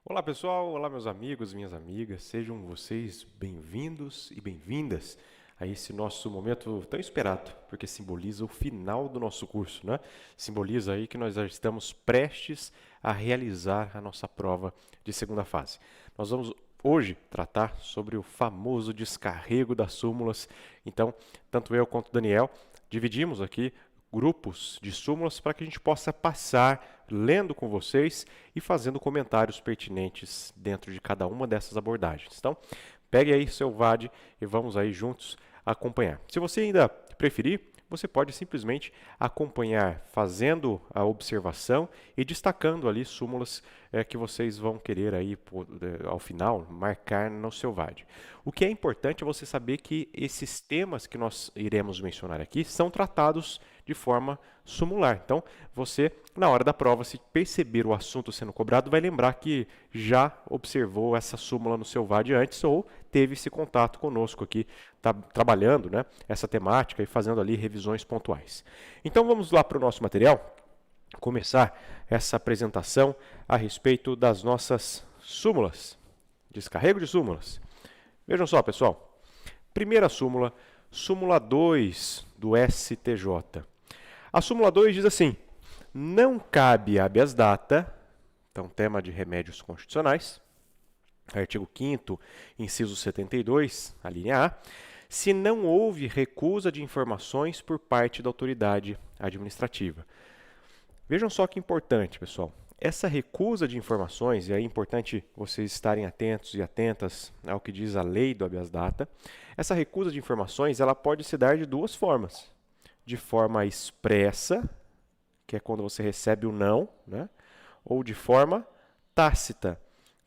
Olá pessoal, olá meus amigos, minhas amigas, sejam vocês bem-vindos e bem-vindas a esse nosso momento tão esperado, porque simboliza o final do nosso curso, né? Simboliza aí que nós já estamos prestes a realizar a nossa prova de segunda fase. Nós vamos hoje tratar sobre o famoso descarrego das súmulas. Então, tanto eu quanto o Daniel dividimos aqui grupos de súmulas para que a gente possa passar lendo com vocês e fazendo comentários pertinentes dentro de cada uma dessas abordagens. Então, pegue aí seu VAD e vamos aí juntos acompanhar. Se você ainda preferir, você pode simplesmente acompanhar fazendo a observação e destacando ali súmulas que vocês vão querer aí ao final marcar no seu VAD. O que é importante é você saber que esses temas que nós iremos mencionar aqui são tratados de forma sumular. Então, você, na hora da prova, se perceber o assunto sendo cobrado, vai lembrar que já observou essa súmula no seu VAD antes ou teve esse contato conosco aqui, trabalhando, né, essa temática e fazendo ali revisões pontuais. Então, vamos lá para o nosso material, começar essa apresentação a respeito das nossas súmulas, descarrego de súmulas. Vejam só, pessoal, primeira súmula, súmula 2 do STJ. A súmula 2 diz assim: não cabe habeas data, então tema de remédios constitucionais, artigo 5º, inciso 72, a linha A, se não houve recusa de informações por parte da autoridade administrativa. Vejam só que importante, pessoal. Essa recusa de informações, e é importante vocês estarem atentos e atentas ao que diz a lei do habeas data, essa recusa de informações ela pode se dar de duas formas. De forma expressa, que é quando você recebe o não, né? Ou de forma tácita,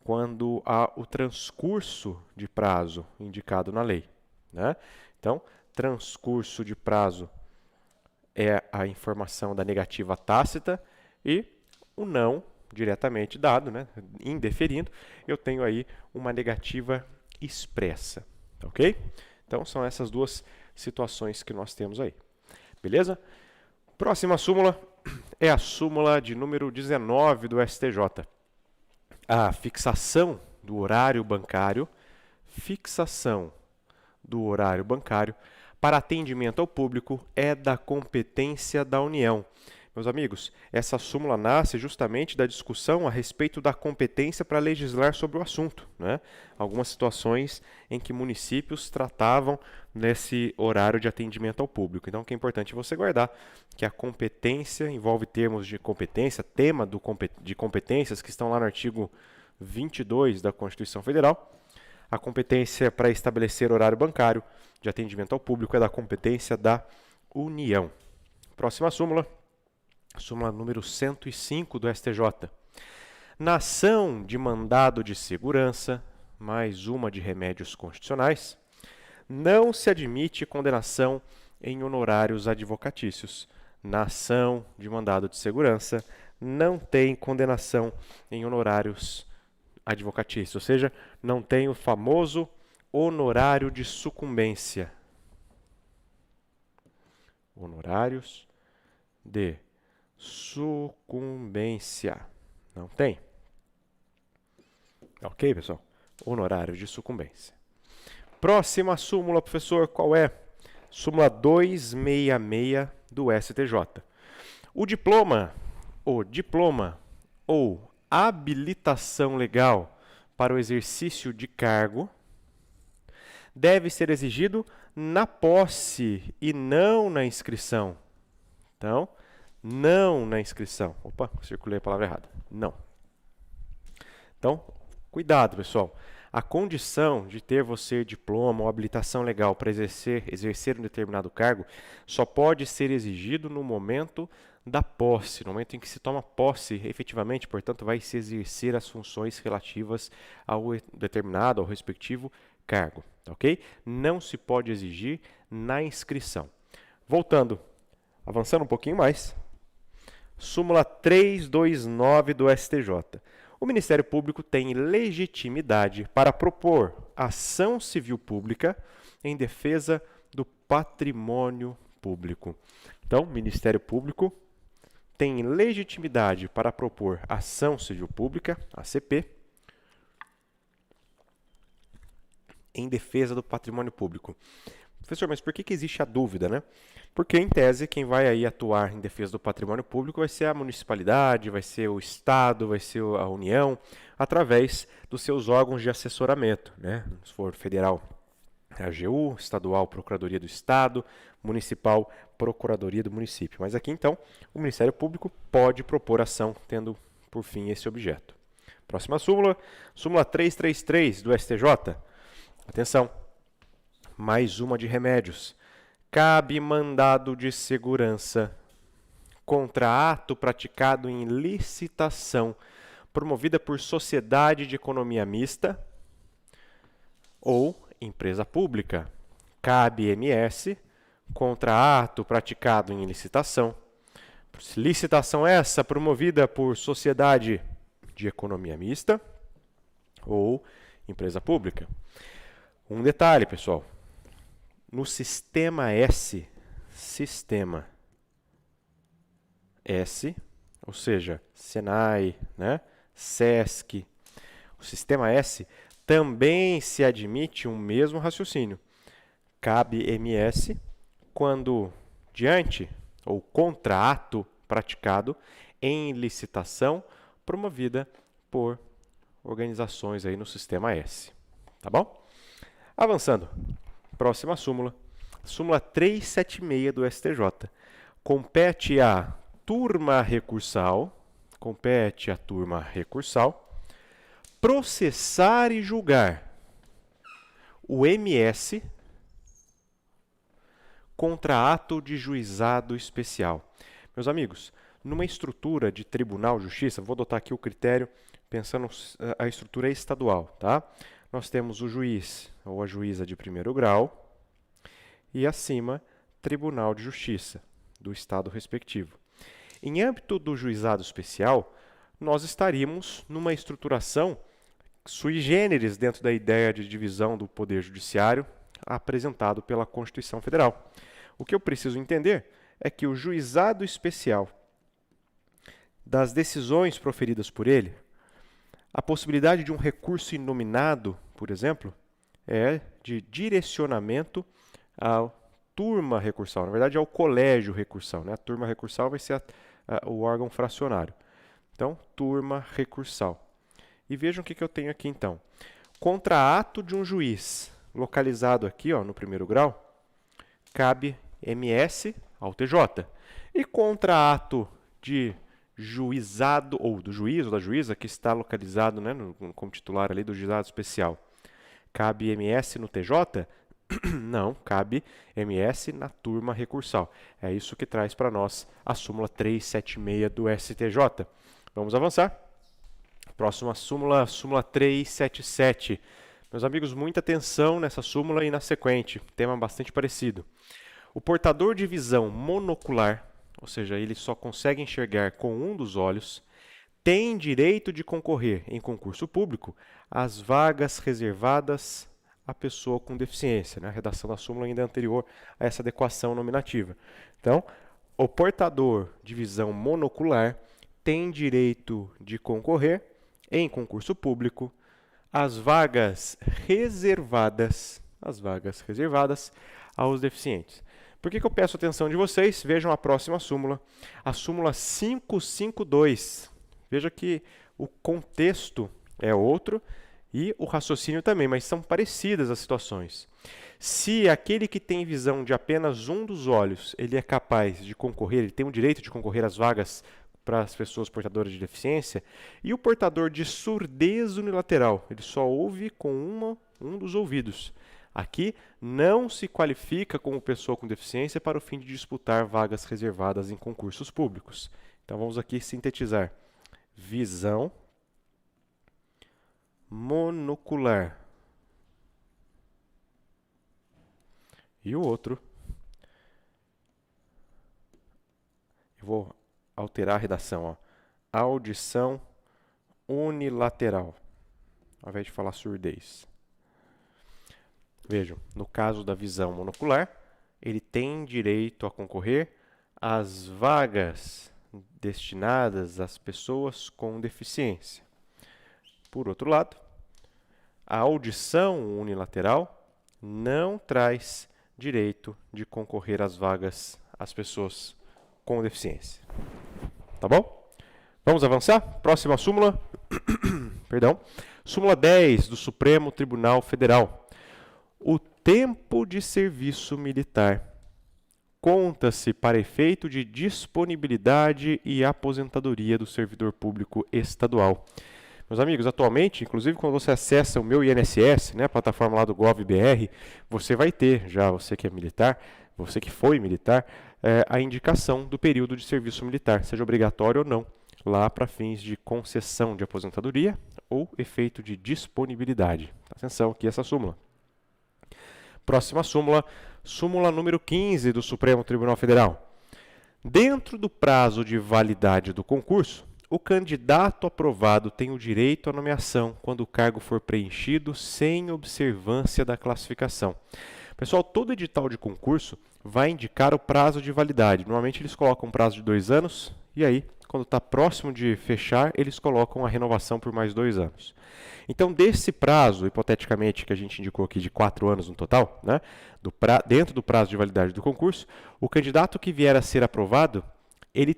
quando há o transcurso de prazo indicado na lei, né? Então, transcurso de prazo é a informação da negativa tácita e o não diretamente dado, né? Indeferindo, eu tenho aí uma negativa expressa, ok? Então, são essas duas situações que nós temos aí. Beleza? Próxima súmula é a súmula de número 19 do STJ. A fixação do horário bancário, para atendimento ao público é da competência da União. Meus amigos, essa súmula nasce justamente da discussão a respeito da competência para legislar sobre o assunto, né? Algumas situações em que municípios tratavam nesse horário de atendimento ao público. Então, o que é importante você guardar que a competência envolve termos de competência, tema de competências que estão lá no artigo 22 da Constituição Federal. A competência para estabelecer horário bancário de atendimento ao público é da competência da União. Próxima súmula. Súmula número 105 do STJ. Na ação de mandado de segurança, mais uma de remédios constitucionais, não se admite condenação em honorários advocatícios. Na ação de mandado de segurança, não tem condenação em honorários advocatícios, ou seja, não tem o famoso honorário de sucumbência. Honorários de sucumbência. Não tem. Ok, pessoal? Honorário de sucumbência. Próxima súmula, professor, qual é? Súmula 266 do STJ. O diploma ou habilitação legal para o exercício de cargo deve ser exigido na posse e não na inscrição. Então, não na inscrição. Opa, circulei a palavra errada. Não. Então, cuidado, pessoal. A condição de ter você diploma ou habilitação legal para exercer um determinado cargo só pode ser exigido no momento da posse, no momento em que se toma posse efetivamente, portanto, vai se exercer as funções relativas ao determinado, ao respectivo cargo, ok? Não se pode exigir na inscrição. Voltando, avançando um pouquinho mais, súmula 329 do STJ. O Ministério Público tem legitimidade para propor ação civil pública em defesa do patrimônio público. Então, o Ministério Público tem legitimidade para propor ação civil pública, ACP, em defesa do patrimônio público. Professor, mas por que existe a dúvida, né? Porque, em tese, quem vai aí atuar em defesa do patrimônio público vai ser a municipalidade, vai ser o Estado, vai ser a União, através dos seus órgãos de assessoramento, né? Se for federal, a AGU, estadual, Procuradoria do Estado, municipal, Procuradoria do Município. Mas aqui, então, o Ministério Público pode propor ação tendo por fim esse objeto. Próxima súmula, súmula 333 do STJ. Atenção, mais uma de remédios. Cabe mandado de segurança contra ato praticado em licitação promovida por sociedade de economia mista ou empresa pública. Cabe MS contra ato praticado em licitação. Licitação essa promovida por sociedade de economia mista ou empresa pública. Um detalhe, pessoal. No sistema S, ou seja, Senai, né? SESC, o sistema S também se admite um mesmo raciocínio. Cabe MS quando diante ou contra ato praticado em licitação promovida por organizações aí no sistema S. Tá bom? Avançando. Próxima súmula. Súmula 376 do STJ. Compete à turma recursal processar e julgar o MS contra ato de juizado especial. Meus amigos, numa estrutura de tribunal de justiça, vou adotar aqui o critério pensando a estrutura estadual, tá? Nós temos o juiz ou a juíza de primeiro grau e acima, Tribunal de Justiça do estado respectivo. Em âmbito do juizado especial, nós estaríamos numa estruturação sui generis dentro da ideia de divisão do Poder Judiciário apresentado pela Constituição Federal. O que eu preciso entender é que o juizado especial das decisões proferidas por ele, a possibilidade de um recurso inominado, por exemplo, é de direcionamento à turma recursal. Na verdade, é o colégio recursal, né? A turma recursal vai ser o órgão fracionário. Então, turma recursal. E vejam o que eu tenho aqui, então. Contra ato de um juiz, localizado aqui ó, no primeiro grau, cabe MS ao TJ. E contra ato de juizado, ou do juiz ou da juíza, que está localizado, né, como titular ali do juizado especial, cabe MS no TJ? Não, cabe MS na turma recursal. É isso que traz para nós a súmula 376 do STJ. Vamos avançar. Próxima súmula, súmula 377. Meus amigos, muita atenção nessa súmula e na sequente, tema bastante parecido. O portador de visão monocular, ou seja, ele só consegue enxergar com um dos olhos, tem direito de concorrer em concurso público às vagas reservadas à pessoa com deficiência. Né? A redação da súmula ainda é anterior a essa adequação nominativa. Então, o portador de visão monocular tem direito de concorrer em concurso público às vagas reservadas aos deficientes. Por que eu peço a atenção de vocês? Vejam a próxima súmula, a súmula 552. Veja que o contexto é outro e o raciocínio também, mas são parecidas as situações. Se aquele que tem visão de apenas um dos olhos, ele é capaz de concorrer, ele tem o direito de concorrer às vagas para as pessoas portadoras de deficiência, e o portador de surdez unilateral, ele só ouve com um dos ouvidos. Aqui não se qualifica como pessoa com deficiência para o fim de disputar vagas reservadas em concursos públicos. Então vamos aqui sintetizar. Visão monocular. E o outro, eu vou alterar a redação, ó. Audição unilateral, ao invés de falar surdez. Vejam, no caso da visão monocular, ele tem direito a concorrer às vagas destinadas às pessoas com deficiência. Por outro lado, a audição unilateral não traz direito de concorrer às vagas às pessoas com deficiência. Tá bom? Vamos avançar? Próxima súmula. Perdão. Súmula 10 do Supremo Tribunal Federal. O tempo de serviço militar conta-se para efeito de disponibilidade e aposentadoria do servidor público estadual. Meus amigos, atualmente, inclusive quando você acessa o meu INSS, né, a plataforma lá do GovBR, você vai ter, já você que é militar, você que foi militar, a indicação do período de serviço militar, seja obrigatório ou não, lá para fins de concessão de aposentadoria ou efeito de disponibilidade. Atenção aqui essa súmula. Próxima súmula, súmula número 15 do Supremo Tribunal Federal. Dentro do prazo de validade do concurso, o candidato aprovado tem o direito à nomeação quando o cargo for preenchido sem observância da classificação. Pessoal, todo edital de concurso vai indicar o prazo de validade. Normalmente eles colocam um prazo de 2 anos e aí, quando está próximo de fechar, eles colocam a renovação por mais 2 anos. Então, desse prazo, hipoteticamente, que a gente indicou aqui de 4 anos no total, né, dentro do prazo de validade do concurso, o candidato que vier a ser aprovado, ele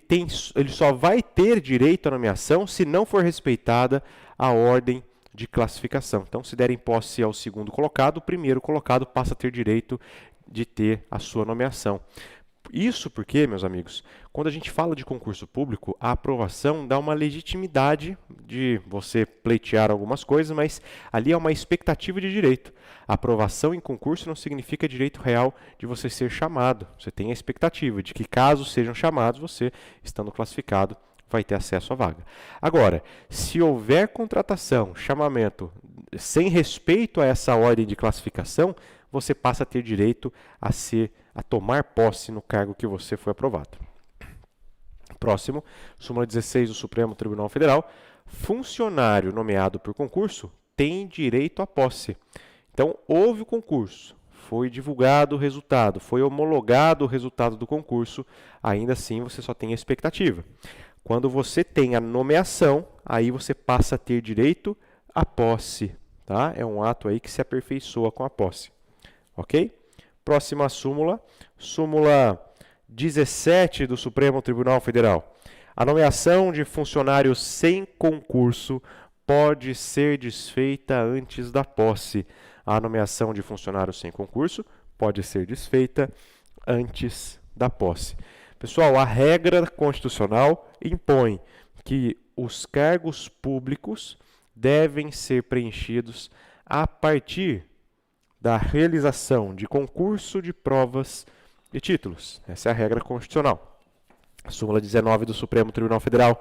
só vai ter direito à nomeação se não for respeitada a ordem de classificação. Então, se derem posse ao segundo colocado, o primeiro colocado passa a ter direito de ter a sua nomeação. Isso porque, meus amigos, quando a gente fala de concurso público, a aprovação dá uma legitimidade de você pleitear algumas coisas, mas ali é uma expectativa de direito. A aprovação em concurso não significa direito real de você ser chamado. Você tem a expectativa de que, caso sejam chamados, você, estando classificado, vai ter acesso à vaga. Agora, se houver contratação, chamamento, sem respeito a essa ordem de classificação, você passa a ter direito a tomar posse no cargo que você foi aprovado. Próximo, súmula 16 do Supremo Tribunal Federal. Funcionário nomeado por concurso tem direito à posse. Então, houve o concurso, foi divulgado o resultado, foi homologado o resultado do concurso, ainda assim você só tem a expectativa. Quando você tem a nomeação, aí você passa a ter direito à posse. Tá? É um ato aí que se aperfeiçoa com a posse. Ok? Próxima súmula, súmula 17 do Supremo Tribunal Federal. A nomeação de funcionário sem concurso pode ser desfeita antes da posse. A nomeação de funcionário sem concurso pode ser desfeita antes da posse. Pessoal, a regra constitucional impõe que os cargos públicos devem ser preenchidos a partir da realização de concurso de provas e títulos. Essa é a regra constitucional. A súmula 19 do Supremo Tribunal Federal.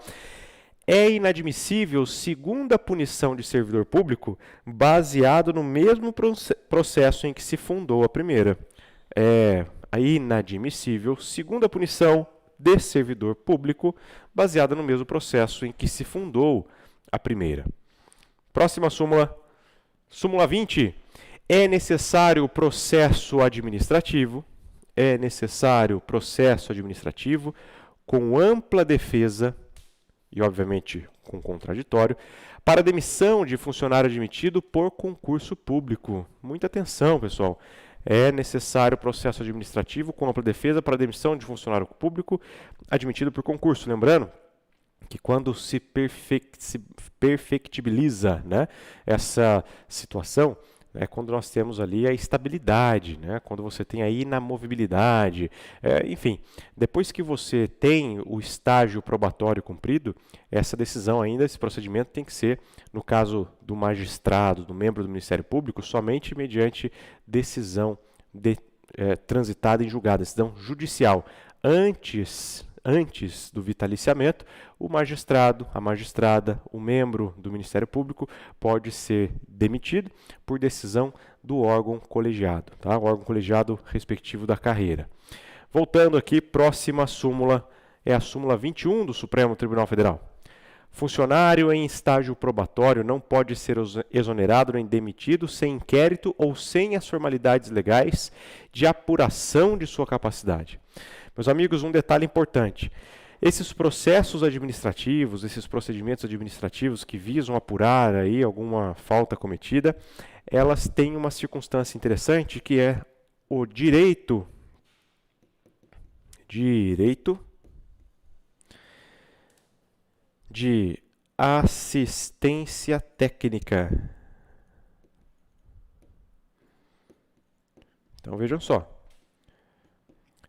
É inadmissível segunda punição de servidor público baseado no mesmo processo em que se fundou a primeira. É inadmissível segunda punição de servidor público baseada no mesmo processo em que se fundou a primeira. Próxima súmula, súmula 20. É necessário processo administrativo, com ampla defesa e, obviamente, com contraditório, para demissão de funcionário admitido por concurso público. Muita atenção, pessoal. É necessário processo administrativo com ampla defesa para demissão de funcionário público admitido por concurso. Lembrando que quando se perfectibiliza, né, essa situação, é quando nós temos ali a estabilidade, né? Quando você tem a inamovibilidade, enfim, depois que você tem o estágio probatório cumprido, essa decisão ainda, esse procedimento tem que ser, no caso do magistrado, do membro do Ministério Público, somente mediante decisão transitada em julgado, decisão judicial. Antes do vitaliciamento, o magistrado, a magistrada, o membro do Ministério Público pode ser demitido por decisão do órgão colegiado, tá? O órgão colegiado respectivo da carreira. Voltando aqui, próxima súmula é a súmula 21 do Supremo Tribunal Federal. Funcionário em estágio probatório não pode ser exonerado nem demitido sem inquérito ou sem as formalidades legais de apuração de sua capacidade. Meus amigos, um detalhe importante. Esses processos administrativos, esses procedimentos administrativos que visam apurar aí alguma falta cometida, elas têm uma circunstância interessante que é o direito de assistência técnica. Então vejam só.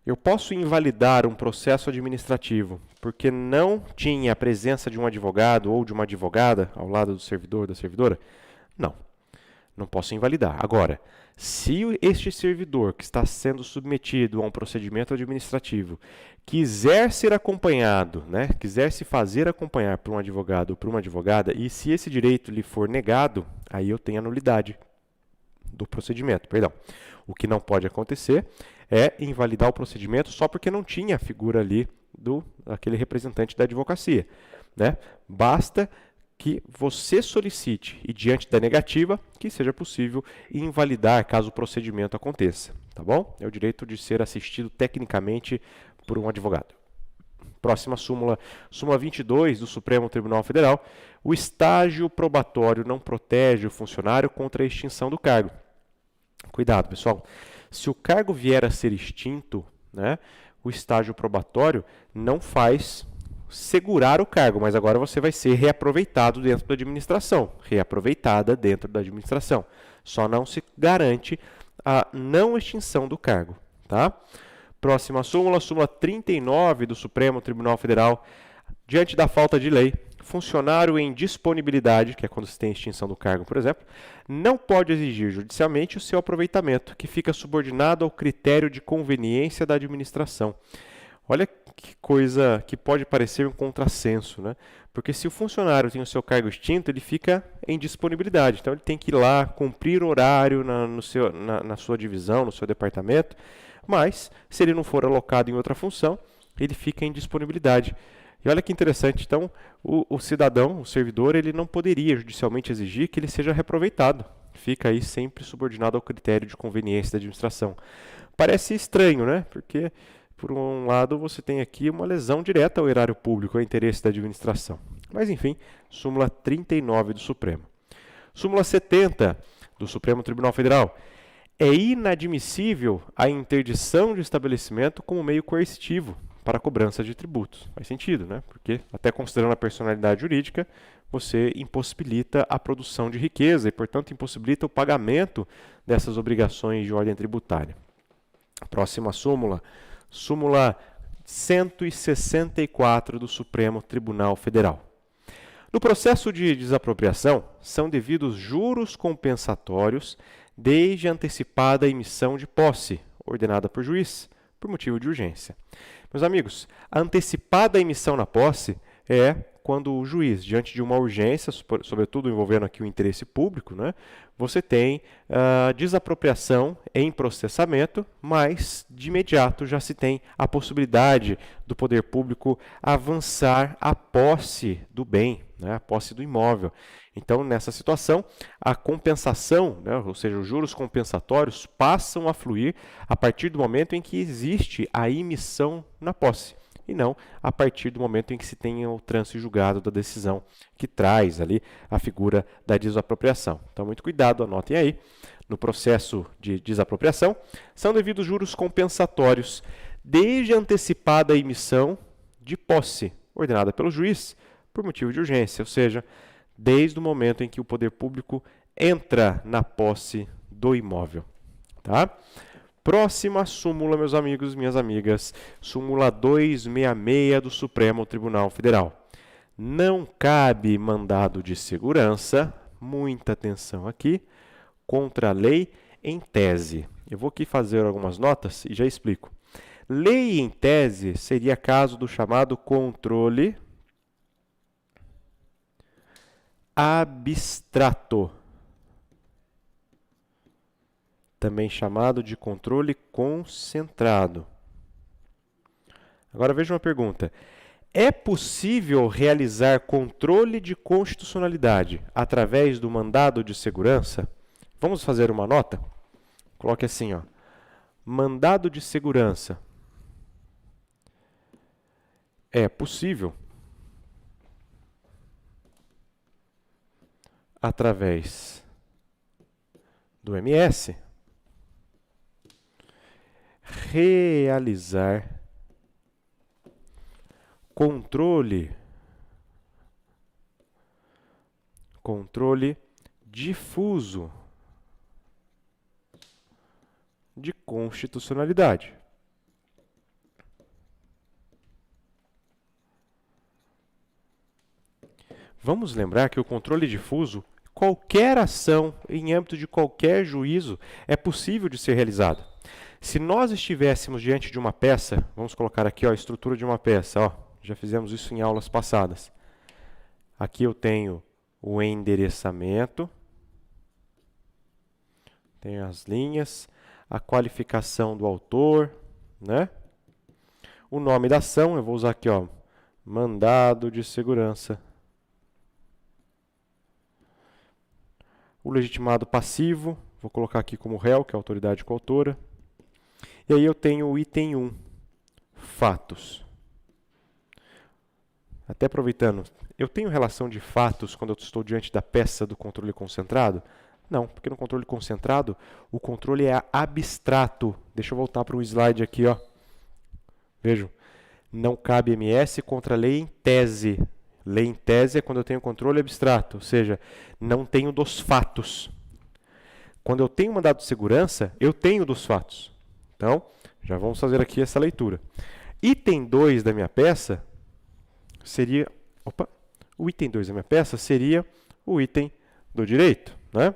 Eu posso invalidar um processo administrativo porque não tinha a presença de um advogado ou de uma advogada ao lado do servidor ou da servidora? Não, não posso invalidar. Agora, se este servidor que está sendo submetido a um procedimento administrativo quiser ser acompanhado, quiser se fazer acompanhar por um advogado ou por uma advogada, e se esse direito lhe for negado, aí eu tenho a nulidade do procedimento, perdão. O que não pode acontecer é invalidar o procedimento só porque não tinha a figura ali daquele representante da advocacia. Basta que você solicite e, diante da negativa, que seja possível invalidar caso o procedimento aconteça. Tá bom? É o direito de ser assistido tecnicamente por um advogado. Próxima súmula, súmula 22 do Supremo Tribunal Federal. O estágio probatório não protege o funcionário contra a extinção do cargo. Cuidado, pessoal. Se o cargo vier a ser extinto, o estágio probatório não faz segurar o cargo, mas agora você vai ser reaproveitado dentro da administração, reaproveitada dentro da administração. Só não se garante a não extinção do cargo. Tá? Próxima súmula, súmula 39 do Supremo Tribunal Federal. Diante da falta de lei, funcionário em disponibilidade, que é quando se tem extinção do cargo, por exemplo, não pode exigir judicialmente o seu aproveitamento, que fica subordinado ao critério de conveniência da administração. Olha que coisa que pode parecer um contrassenso, Porque se o funcionário tem o seu cargo extinto, ele fica em disponibilidade. Então, ele tem que ir lá, cumprir horário na sua divisão, no seu departamento, mas, se ele não for alocado em outra função, ele fica em disponibilidade. E olha que interessante, então, o cidadão, o servidor, ele não poderia judicialmente exigir que ele seja reaproveitado. Fica aí sempre subordinado ao critério de conveniência da administração. Parece estranho, Porque, por um lado, você tem aqui uma lesão direta ao erário público, ao interesse da administração. Mas, enfim, súmula 39 do Supremo. Súmula 70 do Supremo Tribunal Federal. É inadmissível a interdição de estabelecimento como meio coercitivo para a cobrança de tributos. Faz sentido, Porque, até considerando a personalidade jurídica, você impossibilita a produção de riqueza e, portanto, impossibilita o pagamento dessas obrigações de ordem tributária. Próxima súmula, súmula 164 do Supremo Tribunal Federal. No processo de desapropriação, são devidos juros compensatórios desde a antecipada emissão de posse, ordenada por juiz, por motivo de urgência. Meus amigos, a antecipada emissão na posse é quando o juiz, diante de uma urgência, sobretudo envolvendo aqui o interesse público, você tem desapropriação em processamento, mas de imediato já se tem a possibilidade do poder público avançar a posse do bem, a posse do imóvel. Então, nessa situação, a compensação, ou seja, os juros compensatórios passam a fluir a partir do momento em que existe a emissão na posse, e não a partir do momento em que se tenha o trânsito julgado da decisão que traz ali a figura da desapropriação. Então, muito cuidado, anotem aí. No processo de desapropriação, são devidos juros compensatórios desde a antecipada emissão de posse, ordenada pelo juiz por motivo de urgência, ou seja, desde o momento em que o poder público entra na posse do imóvel. Tá? Próxima súmula, meus amigos e minhas amigas, súmula 266 do Supremo Tribunal Federal. Não cabe mandado de segurança, muita atenção aqui, contra a lei em tese. Eu vou aqui fazer algumas notas e já explico. Lei em tese seria caso do chamado controle abstrato, também chamado de controle concentrado. Agora veja uma pergunta. É possível realizar controle de constitucionalidade através do mandado de segurança? Vamos fazer uma nota? Coloque assim, mandado de segurança é possível, através do MS, realizar controle difuso de constitucionalidade. Vamos lembrar que o controle difuso, qualquer ação em âmbito de qualquer juízo, é possível de ser realizada. Se nós estivéssemos diante de uma peça, vamos colocar aqui ó, a estrutura de uma peça, ó, já fizemos isso em aulas passadas. Aqui eu tenho o endereçamento, tenho as linhas, a qualificação do autor, né? O nome da ação, eu vou usar aqui, ó, mandado de segurança. O legitimado passivo, vou colocar aqui como réu, que é a autoridade coautora. E aí eu tenho o item 1, fatos. Até aproveitando, eu tenho relação de fatos quando eu estou diante da peça do controle concentrado? Não, porque no controle concentrado, o controle é abstrato. Deixa eu voltar para o slide aqui, ó. Vejam, não cabe MS contra lei em tese. Lei em tese é quando eu tenho controle abstrato, ou seja, não tenho dos fatos. Quando eu tenho mandado de segurança, eu tenho dos fatos. Então, já vamos fazer aqui essa leitura. Item 2 da minha peça seria... o item 2 da minha peça seria o item do direito, né?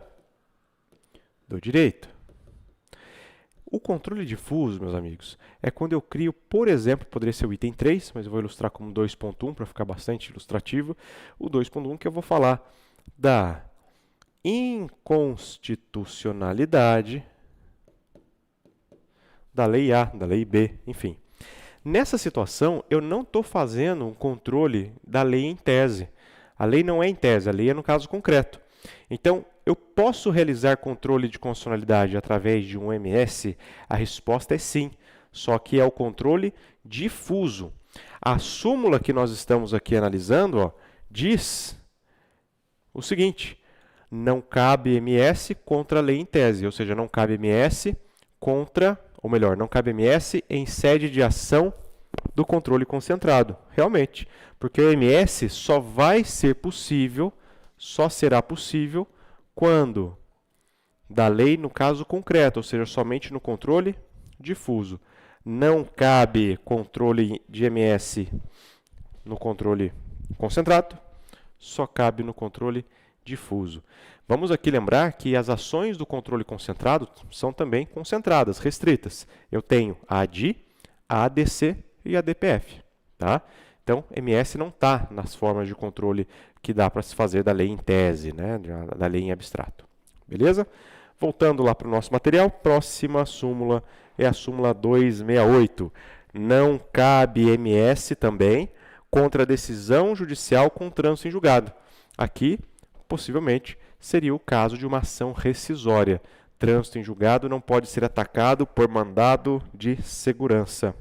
Do direito. O controle difuso, meus amigos, é quando eu crio, por exemplo, poderia ser o item 3, mas eu vou ilustrar como 2.1 para ficar bastante ilustrativo. O 2.1 que eu vou falar da inconstitucionalidade da lei A, da lei B, enfim. Nessa situação, eu não estou fazendo um controle da lei em tese. A lei não é em tese, a lei é no caso concreto. Então, eu posso realizar controle de constitucionalidade através de um MS? A resposta é sim, só que é o controle difuso. A súmula que nós estamos aqui analisando, ó, diz o seguinte: não cabe MS contra a lei em tese, ou seja, não cabe MS contra, ou melhor, não cabe MS em sede de ação do controle concentrado. Realmente, porque o MS só vai ser possível, só será possível quando da lei no caso concreto, ou seja, somente no controle difuso. Não cabe controle de MS no controle concentrado, só cabe no controle difuso. Vamos aqui lembrar que as ações do controle concentrado são também concentradas, restritas. Eu tenho a ADI, a ADC e a DPF. Tá? Então, MS não está nas formas de controle que dá para se fazer da lei em tese, né? Da lei em abstrato. Beleza? Voltando lá para o nosso material, próxima súmula é a súmula 268. Não cabe MS também contra a decisão judicial com trânsito em julgado. Aqui, possivelmente, seria o caso de uma ação rescisória. Trânsito em julgado não pode ser atacado por mandado de segurança.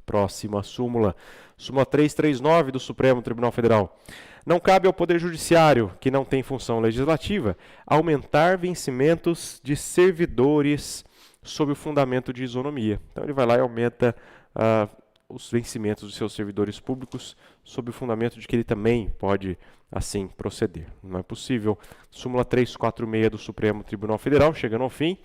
Próxima súmula, súmula 339 do Supremo Tribunal Federal. Não cabe ao Poder Judiciário, que não tem função legislativa, aumentar vencimentos de servidores sob o fundamento de isonomia. Então, ele vai lá e aumenta os vencimentos dos seus servidores públicos sob o fundamento de que ele também pode, assim, proceder. Não é possível. Súmula 346 do Supremo Tribunal Federal, chegando ao fim.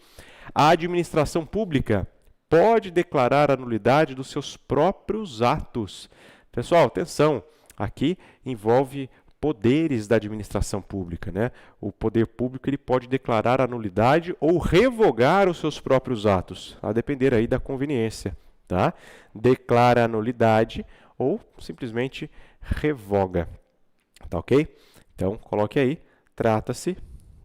A administração pública pode declarar a nulidade dos seus próprios atos. Pessoal, atenção, aqui envolve poderes da administração pública, né? O poder público ele pode declarar a nulidade ou revogar os seus próprios atos, a depender aí da conveniência, tá? Declara a nulidade ou simplesmente revoga, tá ok? Então, coloque aí, trata-se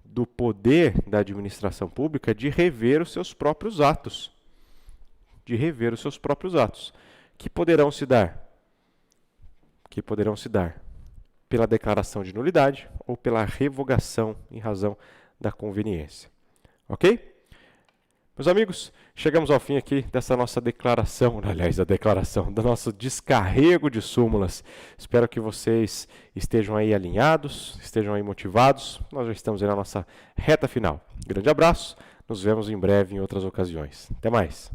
do poder da administração pública de rever os seus próprios atos. De rever os seus próprios atos, que poderão se dar pela declaração de nulidade ou pela revogação em razão da conveniência. Ok? Meus amigos, chegamos ao fim aqui dessa nossa declaração, aliás, a declaração do nosso descarrego de súmulas. Espero que vocês estejam aí alinhados, estejam aí motivados. Nós já estamos aí na nossa reta final. Grande abraço, nos vemos em breve em outras ocasiões. Até mais.